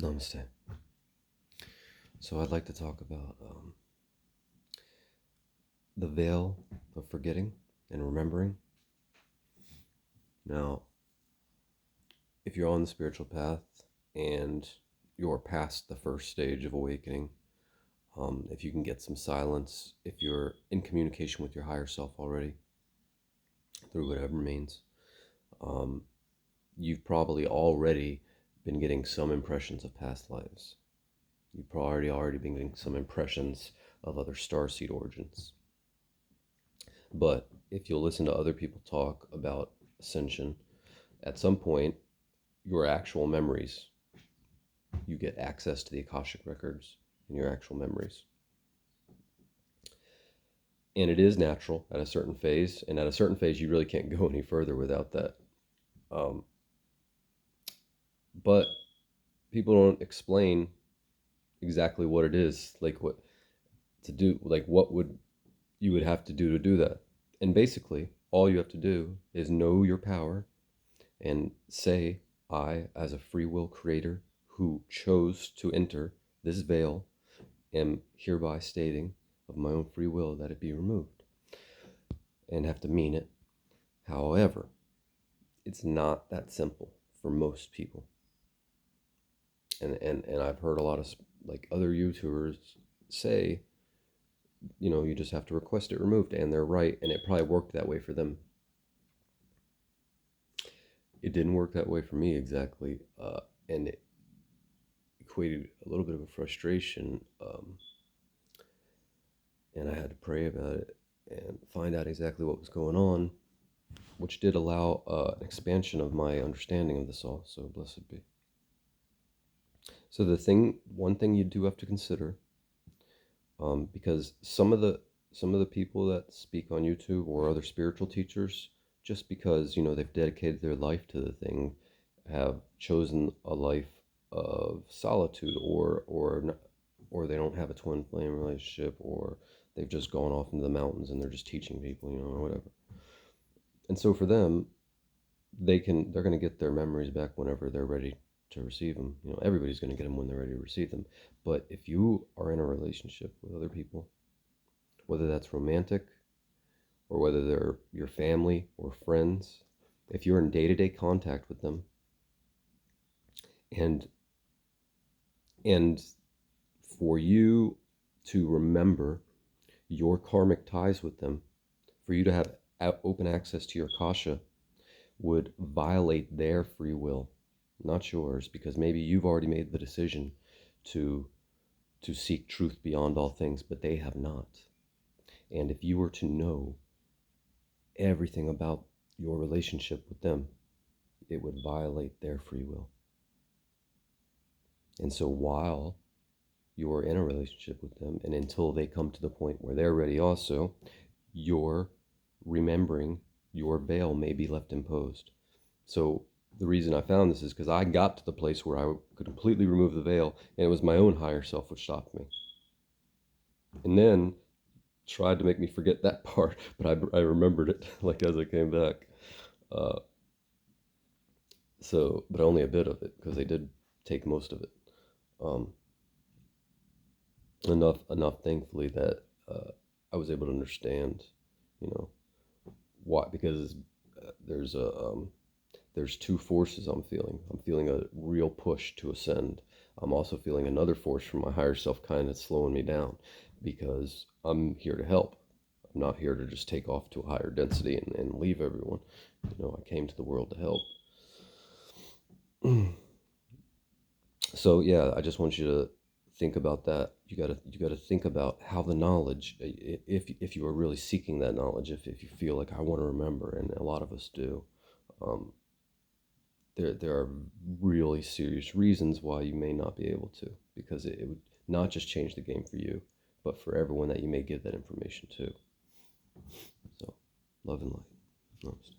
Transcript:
Namaste. So I'd like to talk about the veil of forgetting and remembering. Now, if you're on the spiritual path and you're past the first stage of awakening, if you can get some silence, if you're in communication with your higher self already, through whatever means, you've probably already been getting some impressions of past lives. You've probably already been getting some impressions of other starseed origins. But if you'll listen to other people talk about ascension, at some point, your actual memories, you get access to the Akashic records and your actual memories. And it is natural at a certain phase, and at a certain phase, you really can't go any further without that. But people don't explain exactly what it is, like what to do, like what would you would have to do that. And basically, all you have to do is know your power and say, I, as a free will creator who chose to enter this veil, am hereby stating of my own free will that it be removed, and have to mean it. However, it's not that simple for most people. And I've heard a lot of like other YouTubers say, you just have to request it removed, and they're right, and it probably worked that way for them. It didn't work that way for me exactly, and it equated a little bit of a frustration, and I had to pray about it and find out exactly what was going on, which did allow an expansion of my understanding of this all, so blessed be. So one thing you do have to consider, because some of the people that speak on YouTube or other spiritual teachers, just because they've dedicated their life to the thing, have chosen a life of solitude, or they don't have a twin flame relationship, or they've just gone off into the mountains and they're just teaching people, or whatever. And so for them, they're going to get their memories back whenever they're ready to receive them. Everybody's going to get them when they're ready to receive them. But if you are in a relationship with other people, whether that's romantic or whether they're your family or friends, if you're in day-to-day contact with them, and for you to remember your karmic ties with them, for you to have open access to your Akasha, would violate their free will, not yours, because maybe you've already made the decision to seek truth beyond all things, but they have not. And if you were to know everything about your relationship with them, it would violate their free will. And so while you're in a relationship with them, and until they come to the point where they're ready also, you're remembering your veil may be left imposed. So the reason I found this is because I got to the place where I could completely remove the veil, and it was my own higher self which stopped me. And then tried to make me forget that part, but I remembered it like as I came back. But only a bit of it, because they did take most of it. Enough, thankfully, that I was able to understand, why. Because there's two forces I'm feeling. I'm feeling a real push to ascend. I'm also feeling another force from my higher self kind of slowing me down, because I'm here to help. I'm not here to just take off to a higher density and leave everyone. I came to the world to help. So yeah, I just want you to think about that. You gotta think about how the knowledge, if you are really seeking that knowledge, if you feel like I want to remember, and a lot of us do, there are really serious reasons why you may not be able to, because it would not just change the game for you, but for everyone that you may give that information to. So, love and light. Namaste.